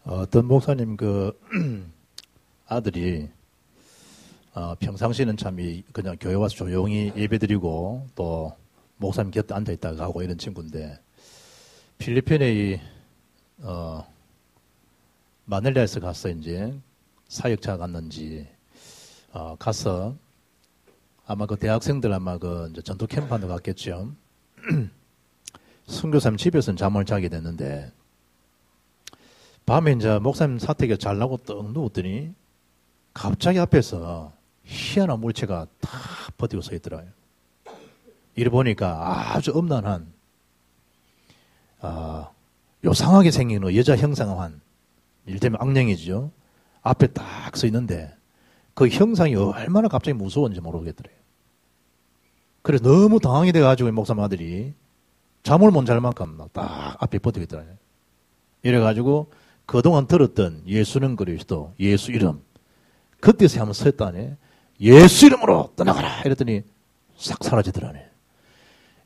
어떤 목사님 아들이 평상시는 참 그냥 교회 와서 조용히 예배드리고 또 목사님 곁에 앉아 있다가 가고 이런 친구인데 필리핀에 마닐라에서 가서 이제 사역차 갔는지 가서 아마 그 대학생들 아마 이제 전투 캠프한테 갔겠죠. 선교사님 집에서는 잠을 자게 됐는데 밤에 이제 목사님 사택에 잘라고 떡 누웠더니 갑자기 앞에서 희한한 물체가 다 버티고 서 있더라고요. 이래 보니까 아주 음란한 요상하게 생긴 여자 형상한 일테면 악령이죠. 앞에 딱 서 있는데 그 형상이 얼마나 갑자기 무서웠는지 모르겠더래요. 그래서 너무 당황이 돼가지고 목사님 아들이 잠을 못 잘 만큼 딱 앞에 버티고 있더라고요. 이래가지고 그동안 들었던 예수는 그리스도, 예수 이름 그때서 한번 섰다네. 예수 이름으로 떠나가라 이랬더니 싹 사라지더라네.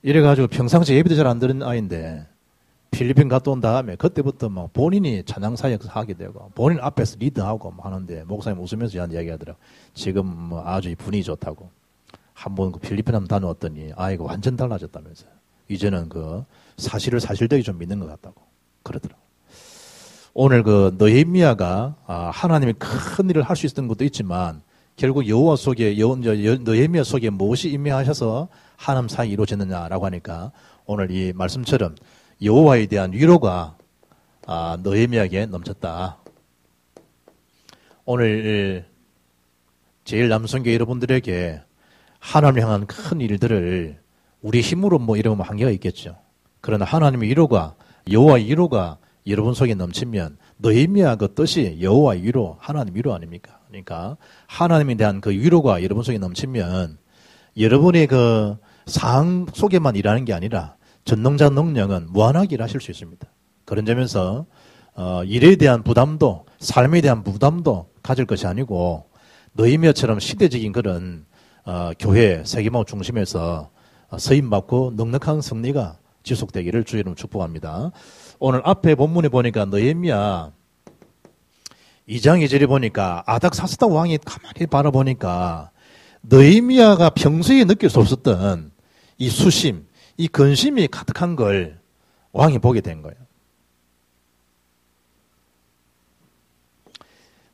이래가지고 평상시에 예배도 잘 안 드는 아이인데 필리핀 갔다 온 다음에 그때부터 막 본인이 찬양 사역 하게 되고 본인 앞에서 리드하고 하는데 목사님 웃으면서 저한테 이야기하더라고. 지금 아주 분위기 좋다고. 한번 필리핀 한번 다녀왔더니 아이가 완전 달라졌다면서요. 이제는 사실을 사실되게 좀 믿는 것 같다고 그러더라고. 오늘 느헤미야가 하나님이 큰 일을 할 수 있었던 것도 있지만 결국 여호와 속에 느헤미야 속에 무엇이 임명하셔서 하나님 사역이 이루어졌느냐라고 하니까 오늘 이 말씀처럼 여호와에 대한 위로가 느헤미야에게 넘쳤다. 오늘 제일 남성교 여러분들에게 하나님을 향한 큰 일들을 우리 힘으로 이러면 한계가 있겠죠. 그러나 하나님의 위로가 여호와의 위로가 여러분 속에 넘치면 느헤미야 그 뜻이 여호와의 위로, 하나님 위로 아닙니까? 그러니까 하나님에 대한 그 위로가 여러분 속에 넘치면 여러분의 그 상황 속에만 일하는 게 아니라 전능자 능력은 무한하게 일하실 수 있습니다. 그런 점에서 일에 대한 부담도 삶에 대한 부담도 가질 것이 아니고 느헤미야처럼 시대적인 그런 교회 세계만국 중심에서 서임받고 넉넉한 승리가 지속되기를 주의 이름으로 축복합니다. 오늘 앞에 본문에 보니까 느헤미야 2장 2절에 보니까 아닥사스다 왕이 가만히 바라보니까 느헤미야가 평소에 느낄 수 없었던 이 수심, 이 근심이 가득한 걸 왕이 보게 된 거예요.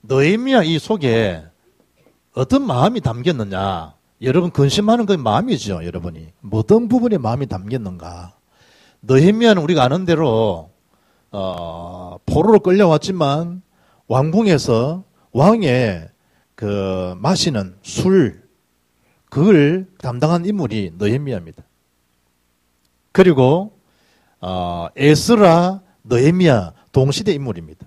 느헤미야 이 속에 어떤 마음이 담겼느냐. 여러분 근심하는 그 마음이죠. 여러분이 어떤 부분에 마음이 담겼는가. 느헤미야는 우리가 아는 대로 포로로 끌려왔지만 왕궁에서 왕의 마시는 술 그걸 담당한 인물이 느헤미야입니다. 그리고 에스라, 느헤미야 동시대 인물입니다.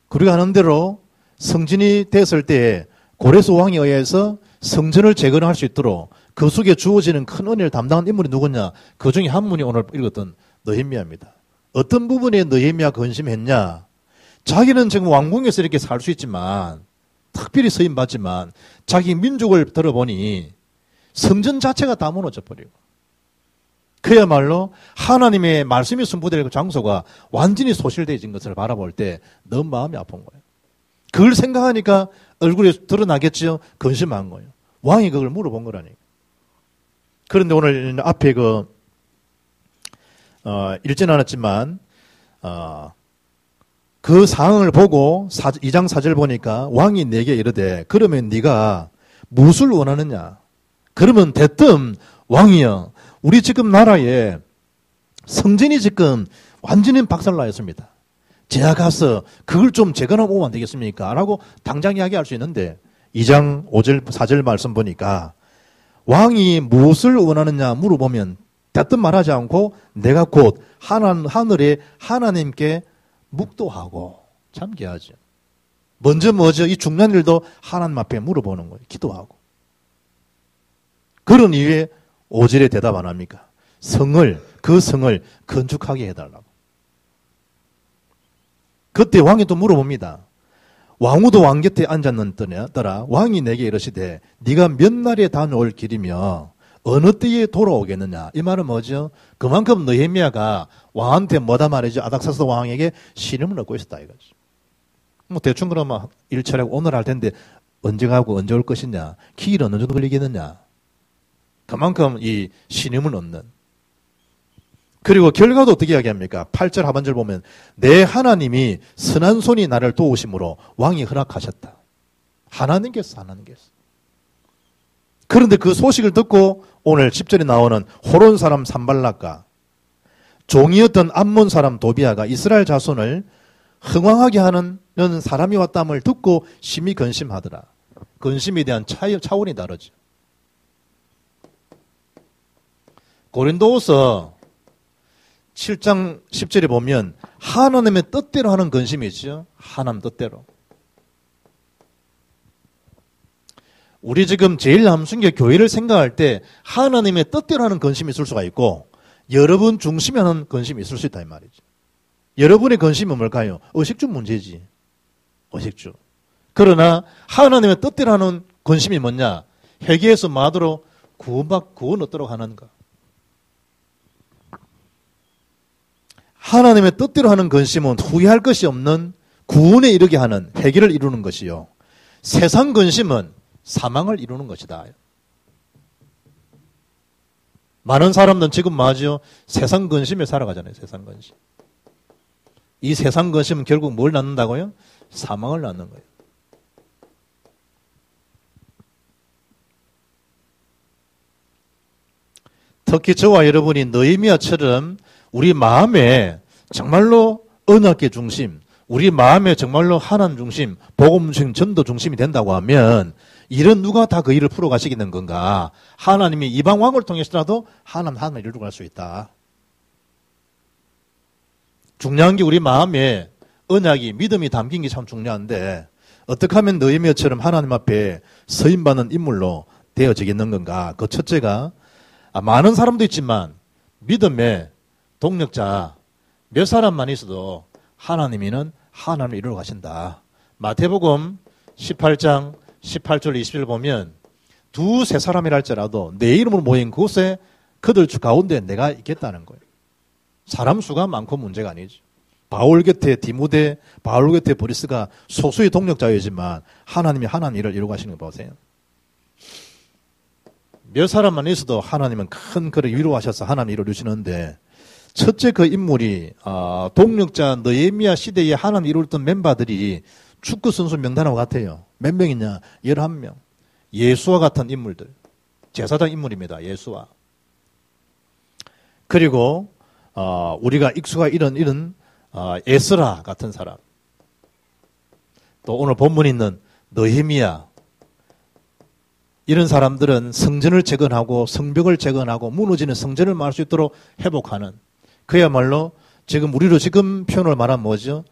우리가 아는 대로 성전이 됐을 때 고레스 왕에 의해서 성전을 재건할 수 있도록 그 속에 주어지는 큰 은혜를 담당한 인물이 누구냐? 그 중에 한 분이 오늘 읽었던 느헤미야입니다. 어떤 부분에 느헤미야가 근심했냐? 자기는 지금 왕궁에서 이렇게 살 수 있지만 특별히 서임받지만 자기 민족을 들어보니 성전 자체가 다 무너져 버리고 그야말로 하나님의 말씀이 선포될 장소가 완전히 소실되어진 것을 바라볼 때 너무 마음이 아픈 거예요. 그걸 생각하니까 얼굴에 드러나겠죠. 근심한 거예요. 왕이 그걸 물어본 거라니까. 그런데 오늘 앞에 읽진 않았지만 그 상황을 보고 2장 4절 보니까 왕이 내게 이르되 그러면 네가 무엇을 원하느냐? 그러면 대뜸 왕이여 우리 지금 나라에 성전이 지금 완전히 박살나였습니다. 제가 가서 그걸 좀 재건하고 오면 안 되겠습니까? 라고 당장 이야기할 수 있는데 2장 5절 4절 말씀 보니까 왕이 무엇을 원하느냐 물어보면 대뜸 말하지 않고 내가 곧 하늘의 하나님께 묵도하고 참 귀하죠. 먼저 뭐죠? 이 중요한 일도 하나님 앞에 물어보는 거예요. 기도하고. 그런 이유에 5절에 대답 안 합니까? 그 성을 건축하게 해달라고. 그때 왕이 또 물어봅니다. 왕후도 왕 곁에 앉았느더라. 왕이 내게 이르시되 네가 몇 날에 다녀올 길이며 어느 때에 돌아오겠느냐. 이 말은 뭐죠? 그만큼 느헤미야가 왕한테 뭐다 말이죠? 아닥사스다 왕에게 신임을 얻고 있었다 이거죠. 뭐 대충 그러면 일처리하고 오늘 할 텐데 언제 가고 언제 올 것이냐, 길 어느 정도 걸리겠느냐. 그만큼 이 신임을 얻는. 그리고 결과도 어떻게 이야기합니까? 8절 하반절 보면 내 하나님이 선한 손이 나를 도우심으로 왕이 허락하셨다. 하나님께서. 그런데 그 소식을 듣고 오늘 10절에 나오는 호론 사람 산발락과 종이었던 암몬 사람 도비아가 이스라엘 자손을 흥왕하게 하는 사람이 왔다함을 듣고 심히 근심하더라. 근심에 대한 차원이 다르죠. 고린도후서 7장 10절에 보면 하나님의 뜻대로 하는 근심이 있죠. 하나님 뜻대로. 우리 지금 제1함순교 교회를 생각할 때 하나님의 뜻대로 하는 근심이 있을 수가 있고 여러분 중심이 하는 근심이 있을 수 있다 이 말이죠. 여러분의 근심은 뭘까요? 의식주 문제지. 의식주. 그러나 하나님의 뜻대로 하는 근심이 뭐냐? 회개에서 마도로 구원 얻도록 하는가? 하나님의 뜻대로 하는 근심은 후회할 것이 없는 구원에 이르게 하는 회개를 이루는 것이요. 세상 근심은 사망을 이루는 것이다. 많은 사람들은 지금 뭐하죠? 세상 근심에 살아가잖아요. 세상 근심. 이 세상 근심은 결국 뭘 낳는다고요? 사망을 낳는 거예요. 특히 저와 여러분이 느헤미야처럼 우리 마음에 정말로 언약의 중심, 우리 마음에 정말로 하나님 중심, 복음 중심, 전도 중심이 된다고 하면 이런 누가 다 그 일을 풀어가시겠는 건가? 하나님이 이방 왕을 통해서라도 하나님을 이루고 갈 수 있다. 중요한 게 우리 마음에 언약이, 믿음이 담긴 게 참 중요한데 어떻게 하면 느헤미야처럼 하나님 앞에 서임받는 인물로 되어지겠는 건가? 그 첫째가 많은 사람도 있지만 믿음의 동력자 몇 사람만 있어도 하나님이는 하나님을 이루어 가신다. 마태복음 18장 18절 20절 보면 두세 사람이라 할지라도 내 이름으로 모인 곳에 그들 가운데 내가 있겠다는 거예요. 사람 수가 많고 문제가 아니죠. 바울 곁에 디모데, 바울 곁에 브리스가 소수의 동력자이지만 하나님이 하나님 일을 이루어 가시는 거 보세요. 몇 사람만 있어도 하나님은 큰 그를 위로하셔서 하나님 일을 이루시는데 첫째 그 인물이 동력자 느헤미야 시대에 하나님 이루었던 멤버들이 축구 선수 명단하고 같아요. 몇 명이냐? 11명. 예수와 같은 인물들. 제사장 인물입니다. 예수와. 그리고 우리가 익숙한 이런 에스라 같은 사람. 또 오늘 본문에 있는 느헤미야. 이런 사람들은 성전을 재건하고 성벽을 재건하고 무너지는 성전을 말할 수 있도록 회복하는 그야말로 지금 우리로 지금 표현을 말하면 뭐죠?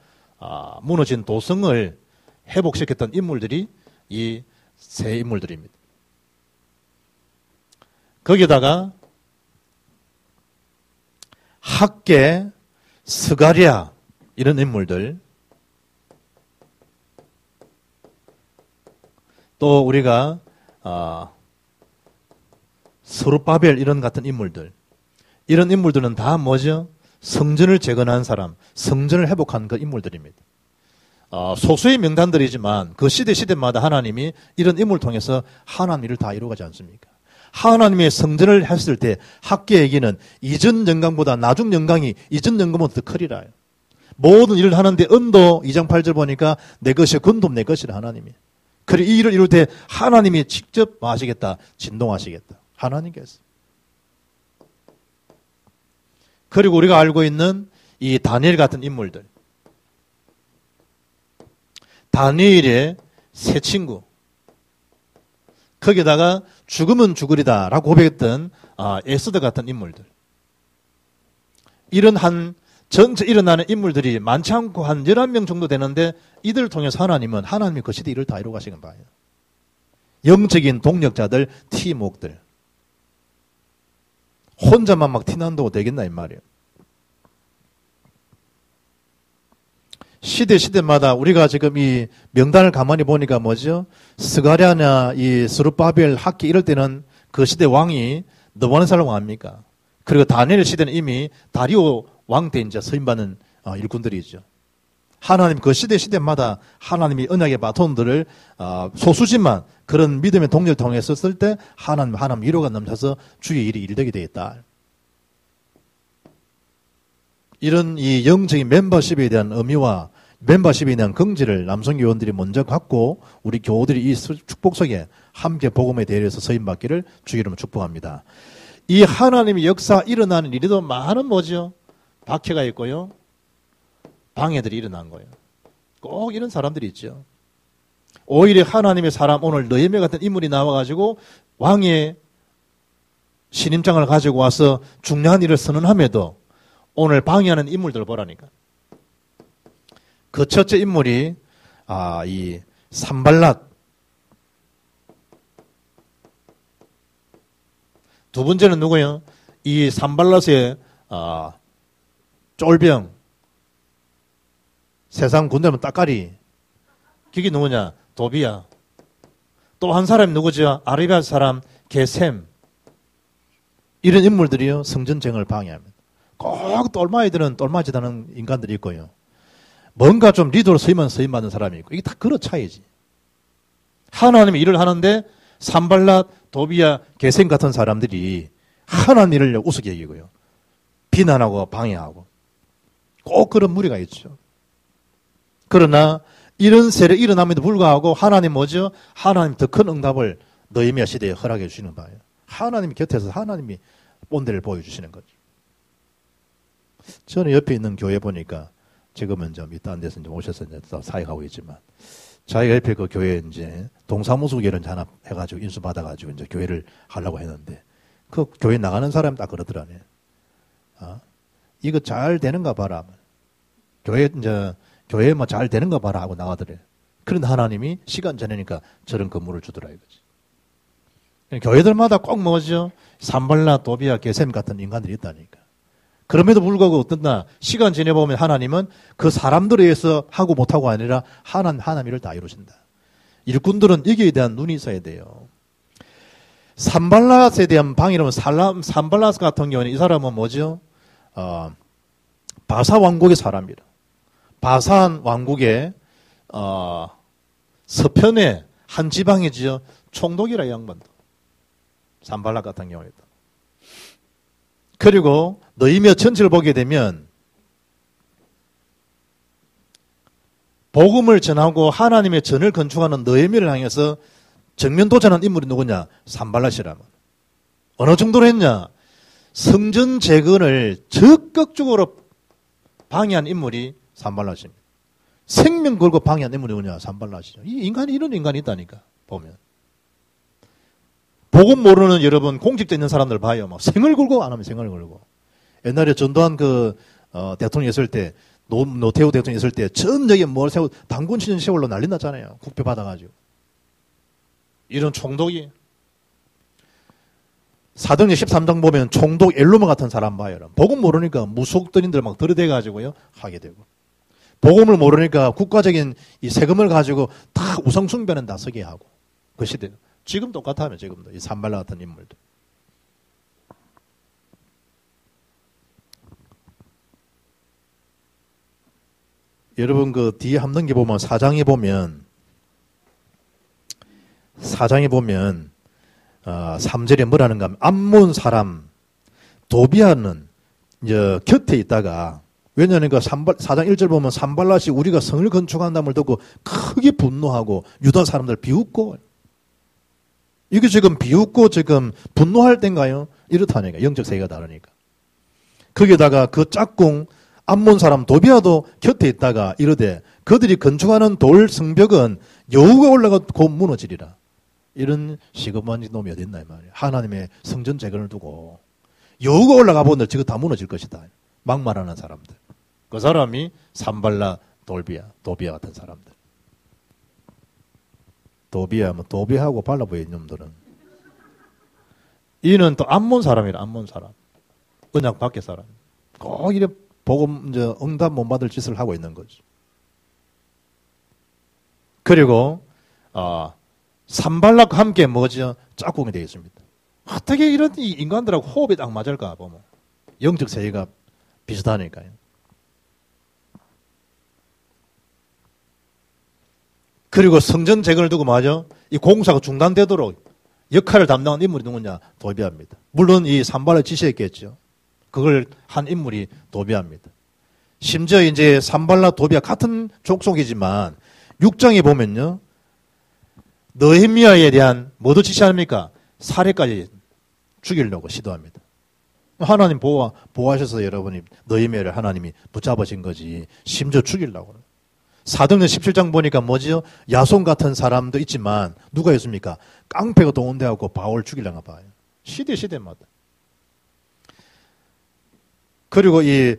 무너진 도성을 회복시켰던 인물들이 이 세 인물들입니다. 거기다가 학계, 스가랴 이런 인물들 또 우리가 스룹바벨 이런 같은 인물들 이런 인물들은 다 뭐죠? 성전을 재건한 사람, 성전을 회복한 그 인물들입니다. 소수의 명단들이지만 그 시대마다 하나님이 이런 인물을 통해서 하나님 일을 다 이루어가지 않습니까? 하나님의 성전을 했을 때 학계에게는 이전 영광보다 나중 영광이 이전 영광보다 더 크리라. 모든 일을 하는데 언도 2장 8절 보니까 내 것이 건돔 내 것이라 하나님이. 그리고 이 일을 이룰 때 하나님이 직접 하시겠다. 진동하시겠다. 하나님께서. 그리고 우리가 알고 있는 이 다니엘 같은 인물들. 다니엘의 세 친구. 거기다가 죽으면 죽으리다 라고 고백했던 에스더 같은 인물들. 이런 전체 일어나는 인물들이 많지 않고 한 11명 정도 되는데 이들을 통해서 하나님은 하나님이 그 시대 일을 다 이루어 가시는 바예요. 영적인 동력자들, 티목들. 혼자만 막 티난다고 되겠나 이 말이에요. 시대마다 우리가 지금 이 명단을 가만히 보니까 뭐죠? 스가랴나 이 스룹바벨 학기 이럴 때는 그 시대 왕이 느부갓네살 왕입니까? 그리고 다니엘 시대는 이미 다리오 왕 때 이제 서임받는 일꾼들이죠. 하나님 그 시대마다 하나님이 언약의 바톤들을 소수지만 그런 믿음의 동료를 통했었을 때 하나님 위로가 넘쳐서 주의 일이 일되게 되었다. 이런 이 영적인 멤버십에 대한 의미와 멤버십에 대한 긍지를 남성교원들이 먼저 갖고 우리 교우들이 이 축복 속에 함께 복음에 대해서 서임받기를 주의 이름으로 축복합니다. 이 하나님의 역사 일어나는 일에도 많은 뭐죠? 박해가 있고요. 방해들이 일어난 거예요. 꼭 이런 사람들이 있죠. 오히려 하나님의 사람 오늘 느헤미야 같은 인물이 나와가지고 왕의 신임장을 가지고 와서 중요한 일을 선언함에도 오늘 방해하는 인물들을 보라니까. 그 첫째 인물이 이 산발랏. 두 번째는 누구예요? 이 산발랏의 쫄병. 세상 군대면 따까리. 그게 누구냐? 도비야. 또 한 사람이 누구죠? 아라비아 사람 게셈. 이런 인물들이요. 성전쟁을 방해합니다. 꼭 똘마이들은 똘마지다는 인간들이 있고요. 뭔가 좀 리더로 서임받는 사람이 있고. 이게 다 그런 차이지. 하나님의 일을 하는데 산발랏, 도비야, 게셈 같은 사람들이 하나님 일을 우습게 여기고요. 비난하고 방해하고. 꼭 그런 무리가 있죠. 그러나 이런 세력이 일어남에도 불구하고 하나님 뭐죠? 하나님 더 큰 응답을 느헤미야 시대에 허락해 주시는 바예요. 하나님 곁에서 하나님이 본대를 보여주시는 거죠. 저는 옆에 있는 교회 보니까 지금은 좀 이딴 데서 이제 오셔서 이제 사역하고 있지만 자기가 옆에 그 교회 이제 동사무소교회를 하나 해가지고 인수받아가지고 이제 교회를 하려고 했는데 그 교회 나가는 사람이 딱 그러더라네. 이거 잘 되는가 봐라. 교회 뭐 잘 되는가 봐라 하고 나가더래. 그런데 하나님이 시간 지나니까 저런 건물을 주더라 이거지. 교회들마다 꼭 뭐죠? 산발랏, 도비야, 게셈 같은 인간들이 있다니까. 그럼에도 불구하고 어떤나 시간 지내보면 하나님은 그 사람들에 의해서 하고 못하고 아니라 하나님 일을 다 이루신다. 일꾼들은 여기에 대한 눈이 있어야 돼요. 산발랏에 대한 방해라면 산발랏 같은 경우는 이 사람은 뭐죠? 바사 왕국의 사람이라. 바산 왕국의 서편의 한 지방이지요. 총독이라 이 양반도. 산발랏 같은 경우에도. 그리고 느헤미야 전체를 보게 되면 복음을 전하고 하나님의 전을 건축하는 느헤미야를 향해서 정면 도전한 인물이 누구냐? 산발랏이라면. 어느 정도로 했냐? 성전 재건을 적극적으로 방해한 인물이 산발랏입니다. 생명 걸고 방해한 인물이 누구냐? 산발랏이죠. 이 인간이 이런 인간이 있다니까 보면. 복음 모르는 여러분 공직자 있는 사람들 봐요. 막 생을 걸고 안 하면 생을 걸고. 옛날에 전두환 대통령 있을 때 노태우 대통령 있을 때 전역에 뭘 세워 당군 시즌 세월로 난리 났잖아요. 국표 받아가지고. 이런 총독이 사도행전 13장 보면 총독 엘로마 같은 사람 봐요. 복음 모르니까 무속들인들 막 들이대가지고요 하게 되고. 복음을 모르니까 국가적인 이 세금을 가지고 다 우상숭배는 다 서게 하고. 그 시대. 지금 똑같아요. 지금도. 이 산발랏 같은 인물도. 여러분 그 뒤에 한 넘겨 보면 사장에 보면 3절에 뭐라는가 하면 암몬 사람 도비아는 이제 곁에 있다가 왜냐하면 그 4장 1절 보면 산발랏이 우리가 성을 건축한다는 걸 듣고 크게 분노하고 유다 사람들 비웃고 이게 지금 비웃고 지금 분노할 땐가요? 이렇다니까. 영적 세계가 다르니까. 거기에다가 그 짝꿍 암몬 사람 도비아도 곁에 있다가 이러되 그들이 건축하는 돌 성벽은 여우가 올라가 곧 무너지리라. 이런 시급한 놈이 어디 있나 이 말이야. 하나님의 성전 재건을 두고 여우가 올라가 보는데 저거 다 무너질 것이다. 막말하는 사람들. 그 사람이 산발랏, 도비아 같은 사람들. 도비하고 발라보여 놈들은. 이는 또 암몬 사람이라. 암몬 사람. 언약 밖의 사람. 꼭 이래 복음 이제 응답 못 받을 짓을 하고 있는 거죠. 그리고 산발락과 함께 뭐죠? 짝꿍이 되어 있습니다. 어떻게 이런 인간들하고 호흡이 딱 맞을까 보면 영적 세계가 비슷하니까요. 그리고 성전 재건을 두고 말이죠. 이 공사가 중단되도록 역할을 담당한 인물이 누구냐? 도비아입니다. 물론 이 산발을 지시했겠죠. 그걸 한 인물이 도비아입니다. 심지어 이제 산발라 도비아 같은 족속이지만 6장에 보면요. 느헤미야에 대한 뭐도 지시합니까? 살해까지 죽이려고 시도합니다. 하나님 보호하셔서 여러분이 느헤미야를 하나님이 붙잡으신 거지. 심지어 죽이려고. 사도행전 17장 보니까 뭐지요? 야손 같은 사람도 있지만 누가 있습니까? 깡패가 동원되어갖고 바울 죽이려나 봐요. 시대마다. 그리고 이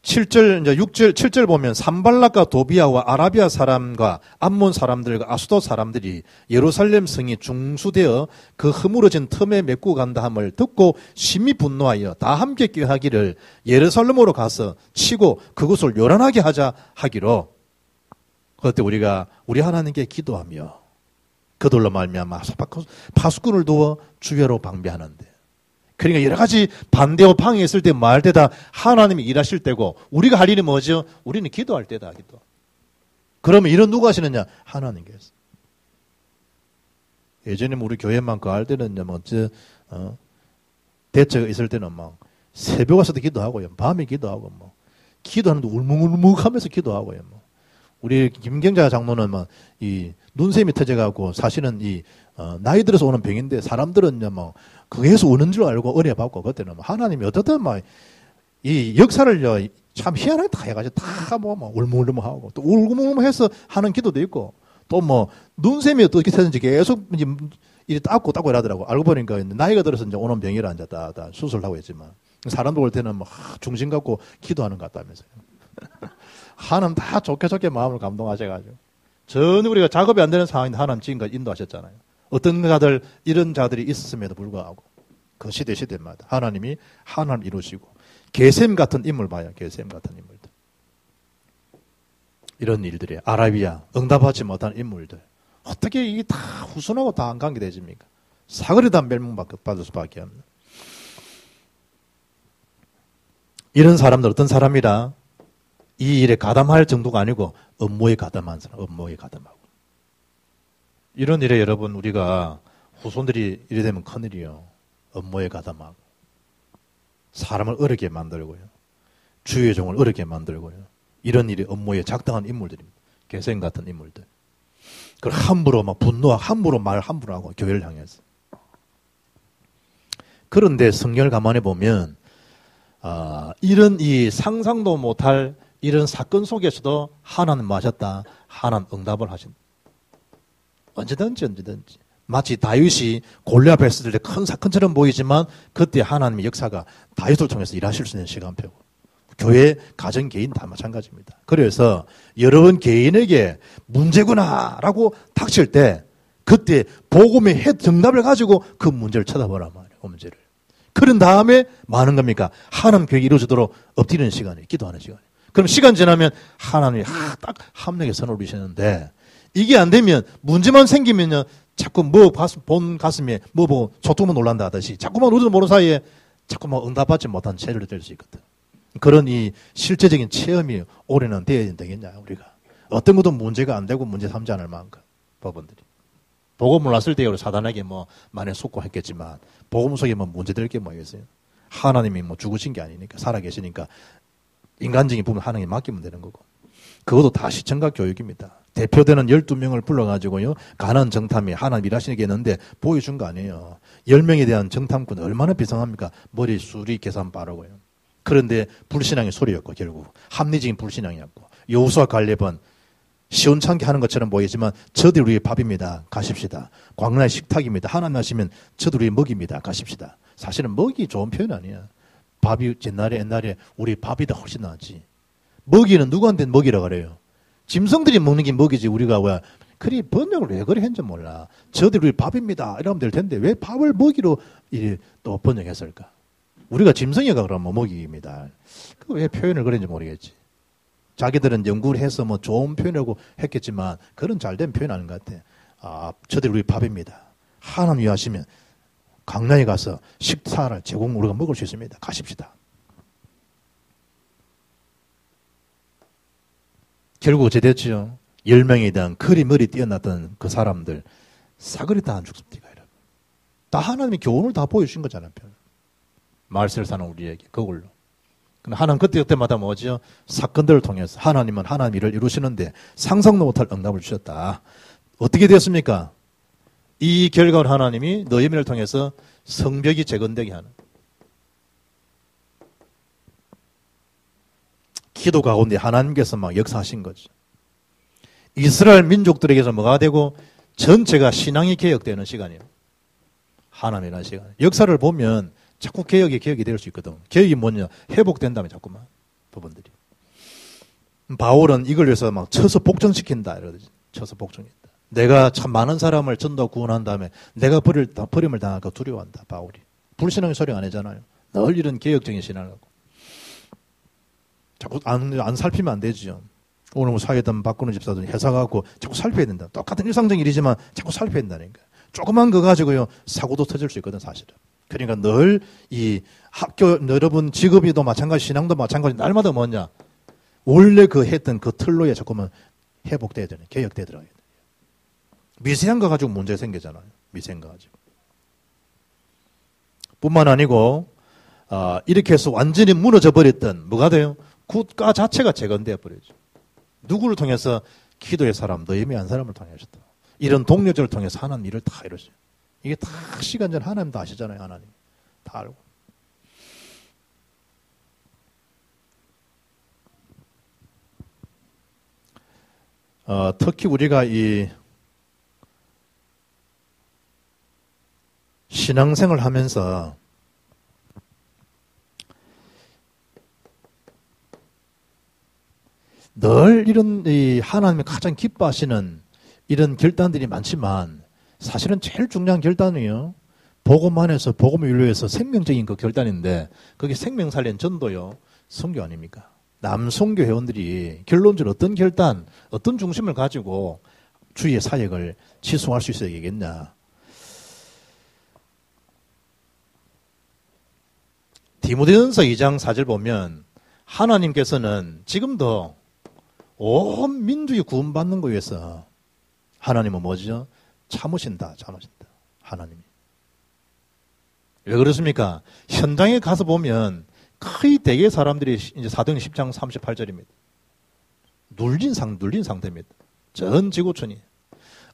7절, 이제 6절, 7절 보면 산발락과 도비아와 아라비아 사람과 암몬 사람들과 아수도 사람들이 예루살렘 성이 중수되어 그 허물어진 틈에 메고 간다 함을 듣고 심히 분노하여 다 함께 꾀하기를 예루살렘으로 가서 치고 그곳을 요란하게 하자 하기로 그때 우리가 우리 하나님께 기도하며 그들로 말미암아 파수꾼을 두어 주야로 방비하는데 그러니까 여러 가지 반대와 방해 있을 때 말 때다 하나님이 일하실 때고 우리가 할 일이 뭐죠? 우리는 기도할 때다. 기도. 그러면 이런 누가 하시느냐? 하나님께서. 예전에 우리 교회만 할 때는 대체가 있을 때는 막 새벽 와서도 기도하고요. 밤에 기도하고 뭐 기도하는데 울먹울먹하면서 기도하고요. 뭐. 우리 김경자 장로는 막 이 눈샘이 터져가고 사실은 이 나이 들어서 오는 병인데 사람들은 뭐 그게서 오는 줄 알고 은혜 받고 그때는 하나님이 어떻든 막 이 역사를 참 희한하게 다 해가지고 다 뭐 울먹울먹하고 또 울먹울먹해서 하는 기도도 있고 또 뭐 눈샘이 어떻게 터졌는지 계속 이제 닦고 이러더라고. 알고 보니까 나이가 들어서 이제 오는 병이라 이제 다 수술하고 했지만 사람들 볼 때는 막 중심 갖고 기도하는 것 같다면서요. 하나님 다 좋게 마음을 감동하셔가지고 전혀 우리가 작업이 안 되는 상황인데 하나님 지금까지 인도하셨잖아요. 어떤 자들 이런 자들이 있었음에도 불구하고 그 시대마다 하나님이 하나님 이루시고 게셈 같은 인물 봐요. 게셈 같은 인물들. 이런 일들이 아라비아 응답하지 못한 인물들 어떻게 이게 다 후손하고 다 안 관계되집니까? 사거리 다 멸망받을 수밖에 없는 이런 사람들 어떤 사람이라 이 일에 가담할 정도가 아니고 업무에 가담한 사람, 업무에 가담하고. 이런 일에 여러분 우리가 후손들이 이래 되면 큰일이요. 업무에 가담하고. 사람을 어렵게 만들고요. 주의 종을 어렵게 만들고요. 이런 일이 업무에 작당한 인물들입니다. 계생 같은 인물들. 그걸 함부로 막 분노하고 함부로 하고 교회를 향해서. 그런데 성경을 가만히 보면 이런 이 상상도 못할 이런 사건 속에서도 하나님 하셨다. 하나님 응답을 하신다. 언제든지. 마치 다윗이 골리앗 했을 때 큰 사건처럼 보이지만 그때 하나님의 역사가 다윗을 통해서 일하실 수 있는 시간표고 교회, 가정, 개인 다 마찬가지입니다. 그래서 여러분 개인에게 문제구나라고 닥칠 때 그때 복음의 정답을 가지고 그 문제를 쳐다보란 말이에요. 그 문제를. 그런 다음에 뭐 하는 겁니까? 하나님 계획이 이루어지도록 엎드리는 시간이에요. 기도하는 시간이에요. 그럼 시간 지나면 하나님이 딱 함께 선을 올리시는데 이게 안 되면 문제만 생기면요. 자꾸 본 가슴에 뭐 보고 소뚜껑만 놀란다 하듯이 자꾸만 우리도 모르는 사이에 자꾸만 응답받지 못한 체를 될 수 있거든. 그런 이 실제적인 체험이 올해는 되어야 되겠냐 우리가. 어떤 것도 문제가 안 되고 문제 삼지 않을 만큼 법원들이. 복음을 났을 때 우리 사단에게 뭐 많이 속고했겠지만 복음 속에 뭐 문제될 게 뭐겠어요. 하나님이 뭐 죽으신 게 아니니까 살아계시니까 인간적인 부분 하나님이 맡기면 되는 거고. 그것도 다 시청각 교육입니다. 대표되는 12명을 불러가지고요. 가난 정탐이 하나님 일하시겠는데 보여준 거 아니에요. 10명에 대한 정탐꾼 얼마나 비상합니까? 머리 수리 계산 빠르고요. 그런데 불신앙의 소리였고 결국 합리적인 불신앙이었고 여호수아 갈렙은 시원찮게 하는 것처럼 보이지만 저들 우리의 밥입니다. 가십시다. 광야의 식탁입니다. 하나님 하시면 저들 우리의 먹입니다. 가십시다. 사실은 먹이 좋은 표현 아니야. 밥이 옛날에 우리 밥이 더 훨씬 낫지. 먹이는 누구한테 먹이라 그래요? 짐승들이 먹는 게 먹이지 우리가 왜 그리 번역을 왜 그래 했는지 몰라. 저들 우리 밥입니다. 이러면 될 텐데 왜 밥을 먹이로 또 번역했을까? 우리가 짐승이가 그러면 먹이입니다. 그 왜 표현을 그랬는지 모르겠지. 자기들은 연구를 해서 뭐 좋은 표현이라고 했겠지만 그런 잘된 표현 아닌 것 같아. 저들 우리 밥입니다. 하나님 위하시면 강남에 가서 식사를 제공 우리가 먹을 수 있습니다. 가십시다. 결국 어찌 됐지요? 10명에 대한 머리 뛰어났던 그 사람들 싸그리 다 안 죽습니까? 여러분. 다 하나님이 교훈을 다 보여주신 거잖아요. 말세를 사는 우리에게 그걸로. 하나님 그때마다 뭐죠? 사건들을 통해서 하나님은 하나님 일을 이루시는데 상상도 못할 응답을 주셨다. 어떻게 되었습니까? 이 결과를 하나님이 느헤미야를 통해서 성벽이 재건되게 하는. 기도 가운데 하나님께서 막 역사하신 거죠. 이스라엘 민족들에게서 뭐가 되고 전체가 신앙이 개혁되는 시간이에요. 하나님이라는 시간. 역사를 보면 자꾸 개혁이 될 수 있거든. 개혁이 뭐냐? 회복된다면 자꾸만 부분들이. 바울은 이걸 위해서 막 쳐서 복종시킨다 이러지. 쳐서 복종했다. 내가 참 많은 사람을 전도 구원한 다음에 내가 버림을 당할까 두려워한다. 바울이. 불신앙의 소리 안 하잖아요. 늘 이런 개혁적인 신앙을 하고. 자꾸 안 살피면 안 되죠. 오늘 뭐 사회든 박근혜 집사든 회사 가고 자꾸 살펴야 된다. 똑같은 일상적인 일이지만 자꾸 살펴야 된다니까. 조그만 거 가지고요 사고도 터질 수 있거든 사실은. 그러니까 늘 이 학교 여러분 직업이도 마찬가지 신앙도 마찬가지 날마다 뭐냐 원래 그 했던 그 틀로에 자꾸만 회복돼야 되네 개혁되더라고요. 미세한 거 가지고 문제 생기잖아요. 미세한 거 가지고. 뿐만 아니고 이렇게 해서 완전히 무너져 버렸던 뭐가 돼요? 국가 자체가 재건되어 버리죠. 누구를 통해서 기도의 사람, 느헤미야 한 사람을 통해 하셨다. 이런 동료들을 통해서 하나님 일을 다 이루어요. 이게 다 시간 전 하나님 다 아시잖아요. 하나님 다 알고. 특히 우리가 이 신앙생활 하면서 늘 이런 이 하나님이 가장 기뻐하시는 이런 결단들이 많지만 사실은 제일 중요한 결단이요. 복음 안에서 복음을 위해서 생명적인 그 결단인데 그게 생명 살린 전도요. 선교 아닙니까? 남선교 회원들이 결론적으로 어떤 결단, 어떤 중심을 가지고 주의 사역을 지속할 수 있어야 되겠냐. 디모데전서 2장 4절 보면 하나님께서는 지금도 온 민족이 구원받는 것 위해서 하나님은 뭐죠? 참으신다. 하나님이. 왜 그렇습니까? 현장에 가서 보면 거의 대개 사람들이 이제 사도행 10장 38절입니다. 눌린 상태입니다. 전 지구촌이.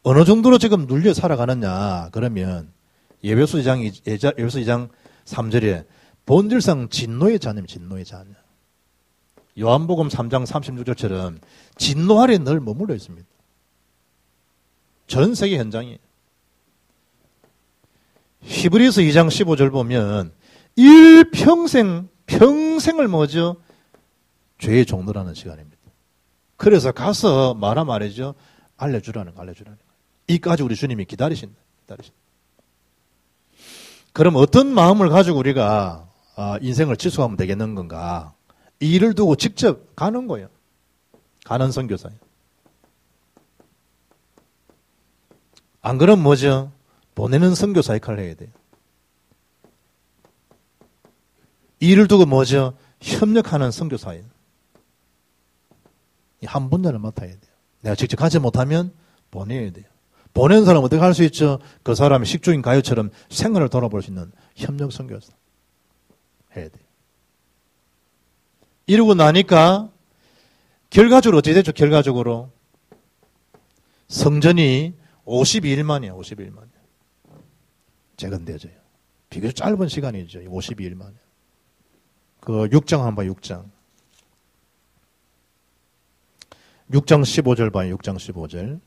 어느 정도로 지금 눌려 살아가느냐, 그러면 에베소 2장 3절에 본질상 진노의 자녀입니다. 진노의 자녀. 요한복음 3장 36절처럼 진노 아래 늘 머물러 있습니다. 전 세계 현장이. 히브리서 2장 15절 보면 평생을 뭐죠? 죄의 종로라는 시간입니다. 그래서 가서 말이죠. 알려주라는 거. 이까지 우리 주님이 기다리신다. 그럼 어떤 마음을 가지고 우리가 인생을 지속하면 되겠는 건가? 이 일을 두고 직접 가는 거예요. 가는 선교사예요. 안 그러면 뭐죠? 보내는 선교사 역할을 해야 돼요. 이 일을 두고 뭐죠? 협력하는 선교사예요. 한 분야를 맡아야 돼요. 내가 직접 가지 못하면 보내야 돼요. 보내는 사람은 어떻게 할 수 있죠? 그 사람이 식주인 가요처럼 생활을 돌아볼 수 있는 협력 선교사 해야 돼요. 이러고 나니까 결과적으로 어떻게 되죠? 결과적으로 성전이 52일 만이에요. 52일 만에 재건되어져요. 비교적 짧은 시간이죠. 52일 만에. 그 6장 한번 봐요. 6장 15절 봐요. 6장 15절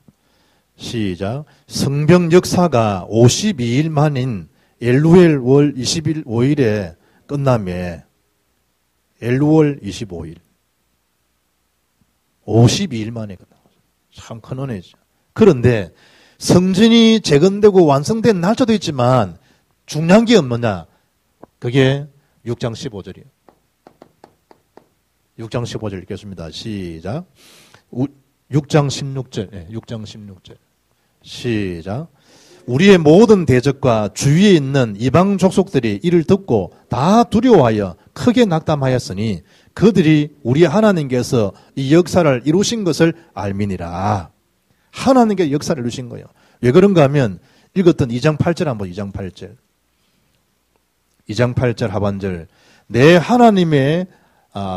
시작. 성벽 역사가 52일 만인 엘루엘 월 25일에 끝나며 엘루월 25일 52일 만에 끝나고 참 큰 은혜죠. 그런데 성전이 재건되고 완성된 날짜도 있지만 중요한 게 뭐냐? 그게 6장 15절이에요. 6장 15절 읽겠습니다. 시작. 6장 16절. 네, 6장 16절. 시작. 우리의 모든 대적과 주위에 있는 이방 족속들이 이를 듣고 다 두려워하여 크게 낙담하였으니 그들이 우리 하나님께서 이 역사를 이루신 것을 알미니라. 하나님께 역사를 이루신 거예요. 왜 그런가 하면 읽었던 2장 8절 한번 2장 8절. 2장 8절 하반절. 내 하나님의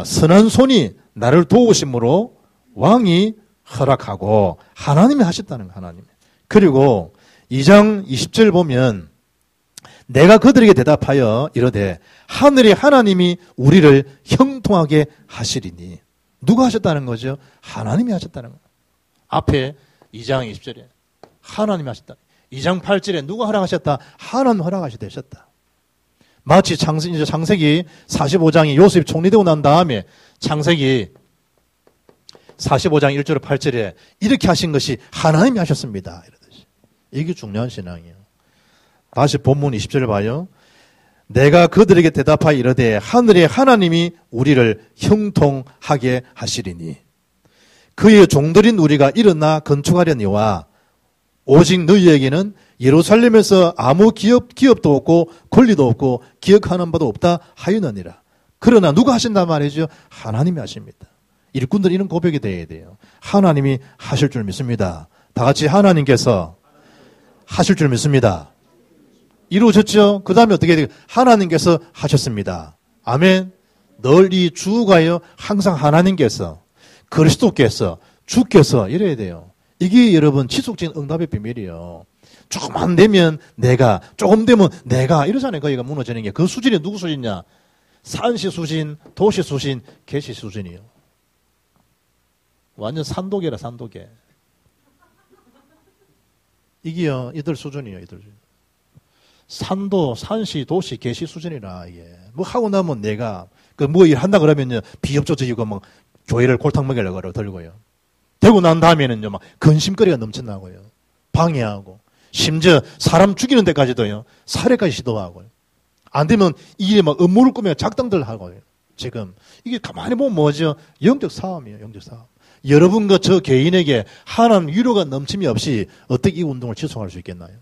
선한 손이 나를 도우심으로 왕이 허락하고 하나님이 하셨다는 거 하나님. 그리고 2장 20절 보면 내가 그들에게 대답하여 이르되 하늘의 하나님이 우리를 형통하게 하시리니. 누가 하셨다는 거죠? 하나님이 하셨다는 거예요. 앞에 2장 20절에 하나님이 하셨다. 2장 8절에 누가 허락하셨다? 하나님 허락하셨다. 마치 창세기 45장이 요셉 총리되고 난 다음에 창세기 45장 1절 8절에 이렇게 하신 것이 하나님이 하셨습니다. 이러듯이. 이게 중요한 신앙이에요. 다시 본문 20절 봐요. 내가 그들에게 대답하여 이르되 하늘의 하나님이 우리를 형통하게 하시리니 그의 종들인 우리가 일어나 건축하려니와 오직 너희에게는 예루살렘에서 아무 기업도 없고 권리도 없고 기억하는 바도 없다 하였느니라. 그러나 누가 하신단 말이죠? 하나님이 하십니다. 일꾼들이 이런 고백이 돼야 돼요. 하나님이 하실 줄 믿습니다. 다 같이 하나님께서 하실 줄 믿습니다. 이루어졌죠? 그 다음에 어떻게 돼요? 하나님께서 하셨습니다. 아멘. 늘 이 주가요 항상 하나님께서 그리스도께서 주께서 이래야 돼요. 이게 여러분 지속적인 응답의 비밀이에요. 조금 안 되면 내가, 조금 되면 내가 이러잖아요. 거기가 무너지는 게. 그 수준이 누구 수준이냐? 산시 수준, 도시 수준, 계시 수준이에요. 완전 산도계라 산도계. 이게요. 이들 수준이에요. 이들 수준. 산도, 산시, 도시, 계시 수준이라 이게. 뭐 하고 나면 내가 그 뭐 일 한다 그러면요. 비협조적이고 막 교회를 골탕 먹이려고 그러고 들고요. 되고 난 다음에는요. 막 근심거리가 넘쳐나고요. 방해하고. 심지어 사람 죽이는 데까지도요. 살해까지 시도하고요. 안 되면 이게 막 음모를 꾸며 작당들 하고요. 지금 이게 가만히 보면 뭐죠? 영적 싸움이에요. 영적 싸움. 여러분과 저 개인에게 하나님 위로가 넘침이 없이 어떻게 이 운동을 지속할 수 있겠나요?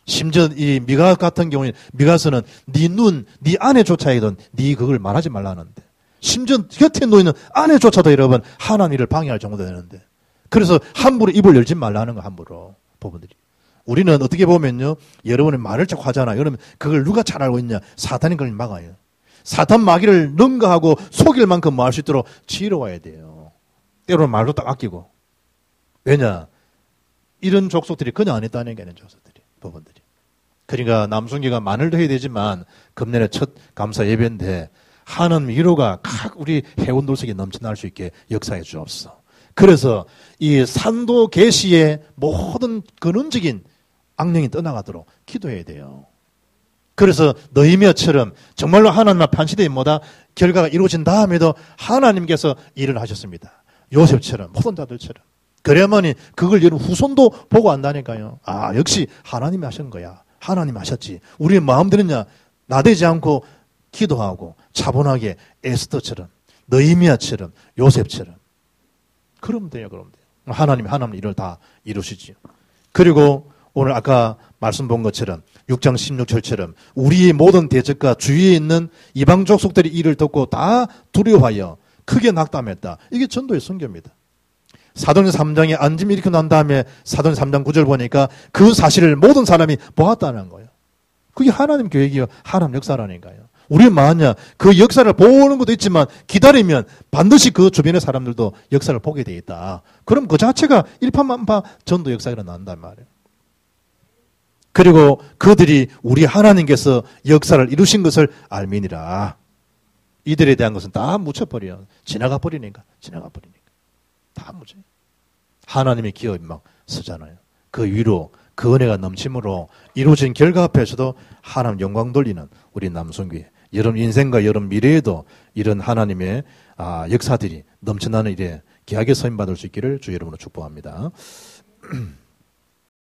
심지어 이 미가 같은 경우에 미가서는 네 눈, 네 아내조차이든 네 그걸 말하지 말라는데 심지어 곁에 놓이는 아내조차도 여러분 하나님을 방해할 정도 되는데 그래서 함부로 입을 열지 말라는 거 함부로 부부들이. 우리는 어떻게 보면요. 여러분의 말을 자꾸 하잖아요. 그러면 그걸 누가 잘 알고 있냐. 사탄이 그걸 막아요. 사탄 마귀를 능가하고 속일 만큼 뭐 할 수 있도록 지혜로워야 돼요. 때로는 말도 딱 아끼고. 왜냐. 이런 족속들이 그냥 안 했다는 게 아니는 족속들이. 부분들이. 그러니까 남순기가 마늘도 해야 되지만 금년에 첫 감사 예배인데 하나님 위로가 각 우리 회원들 넘쳐날 수 있게 역사해 주옵소서. 그래서 이 산도 계시의 모든 근원적인 악령이 떠나가도록 기도해야 돼요. 그래서 너희며처럼 정말로 하나님 앞 한시대에 뭐다 결과가 이루어진 다음에도 하나님께서 일을 하셨습니다. 요셉처럼 모든 자들처럼. 그래야만이 그걸 여러분 후손도 보고 안다니까요. 아 역시 하나님이 하신 거야. 하나님이 하셨지. 우리의 마음 들었냐 나대지 않고 기도하고 차분하게 에스더처럼 느헤미야처럼 요셉처럼 그러면 돼요. 그러면 돼요. 하나님 일을 다 이루시지요. 그리고 오늘 아까 말씀 본 것처럼 6장 16절처럼 우리의 모든 대적과 주위에 있는 이방 족속들이 이를 듣고 다 두려워하여 크게 낙담했다. 이게 전도의 선교입니다. 사도행전 3장에 안짐 일으키고 난 다음에 사도행전 3장 9절 보니까 그 사실을 모든 사람이 보았다는 거예요. 그게 하나님 계획이요. 하나님 역사라니까요. 우리 만약 그 역사를 보는 것도 있지만 기다리면 반드시 그 주변의 사람들도 역사를 보게 돼 있다. 그럼 그 자체가 일파만파 전도 역사가 일어난단 말이에요. 그리고 그들이 우리 하나님께서 역사를 이루신 것을 알미니라. 이들에 대한 것은 다 묻혀버려. 지나가 버리니까. 다 묻혀요. 하나님의 기업이 막 서잖아요. 그 위로, 그 은혜가 넘침으로 이루어진 결과 앞에서도 하나님 영광 돌리는 우리 남성교회. 여러분 인생과 여러분 미래에도 이런 하나님의 역사들이 넘쳐나는 일에 귀하게 서임받을 수 있기를 주 여러분으로 축복합니다.